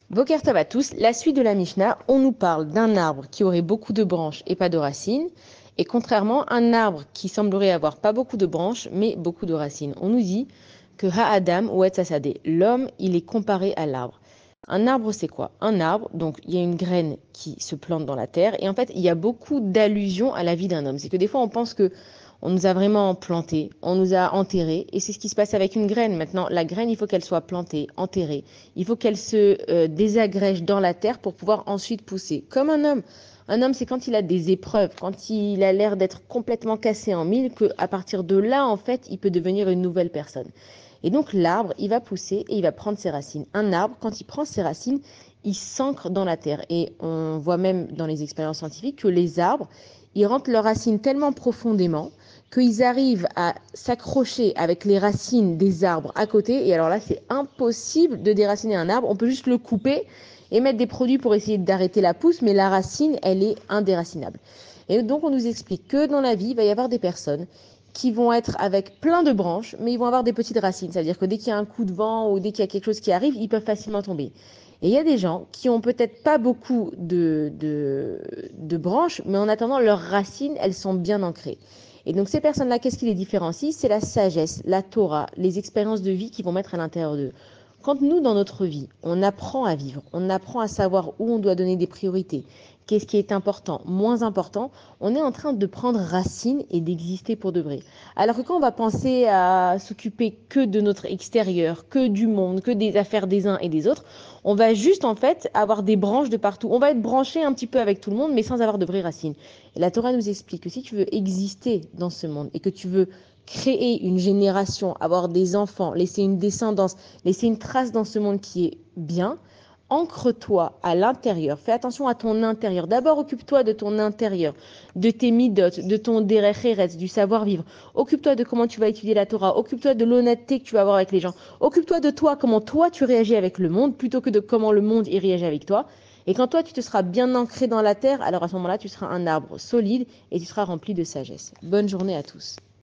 Boker Tov à tous, la suite de la Mishnah, on nous parle d'un arbre qui aurait beaucoup de branches et pas de racines, et contrairement, un arbre qui semblerait avoir pas beaucoup de branches mais beaucoup de racines. On nous dit que Ha'adam ou Etzasadeh, l'homme, il est comparé à l'arbre. Un arbre, c'est quoi? Un arbre, donc il y a une graine qui se plante dans la terre, et en fait, il y a beaucoup d'allusions à la vie d'un homme. C'est que des fois, on pense que on nous a vraiment plantés, on nous a enterrés, et c'est ce qui se passe avec une graine. Maintenant, la graine, il faut qu'elle soit plantée, enterrée. Il faut qu'elle se désagrège dans la terre pour pouvoir ensuite pousser. Comme un homme. Un homme, c'est quand il a des épreuves, quand il a l'air d'être complètement cassé en mille, qu'à partir de là, en fait, il peut devenir une nouvelle personne. Et donc l'arbre, il va pousser et il va prendre ses racines. Un arbre, quand il prend ses racines, il s'ancre dans la terre. Et on voit même dans les expériences scientifiques que les arbres, ils rentrent leurs racines tellement profondément qu'ils arrivent à s'accrocher avec les racines des arbres à côté. Et alors là, c'est impossible de déraciner un arbre. On peut juste le couper et mettre des produits pour essayer d'arrêter la pousse, mais la racine, elle est indéracinable. Et donc, on nous explique que dans la vie, il va y avoir des personnes qui vont être avec plein de branches, mais ils vont avoir des petites racines. Ça veut dire que dès qu'il y a un coup de vent ou dès qu'il y a quelque chose qui arrive, ils peuvent facilement tomber. Et il y a des gens qui ont peut-être pas beaucoup de branches, mais en attendant, leurs racines, elles sont bien ancrées. Et donc ces personnes-là, qu'est-ce qui les différencie? C'est la sagesse, la Torah, les expériences de vie qui vont mettre à l'intérieur d'eux. Quand nous, dans notre vie, on apprend à vivre, on apprend à savoir où on doit donner des priorités, qu'est-ce qui est important, moins important, on est en train de prendre racine et d'exister pour de vrai. Alors que quand on va penser à s'occuper que de notre extérieur, que du monde, que des affaires des uns et des autres, on va juste en fait avoir des branches de partout. On va être branché un petit peu avec tout le monde, mais sans avoir de vraies racines. Et la Torah nous explique que si tu veux exister dans ce monde et que tu veux créer une génération, avoir des enfants, laisser une descendance, laisser une trace dans ce monde qui est bien, ancre-toi à l'intérieur, fais attention à ton intérieur. D'abord, occupe-toi de ton intérieur, de tes midot, de ton derech eretz, du savoir-vivre. Occupe-toi de comment tu vas étudier la Torah. Occupe-toi de l'honnêteté que tu vas avoir avec les gens. Occupe-toi de toi, comment toi tu réagis avec le monde, plutôt que de comment le monde y réagit avec toi. Et quand toi tu te seras bien ancré dans la terre, alors à ce moment-là, tu seras un arbre solide et tu seras rempli de sagesse. Bonne journée à tous.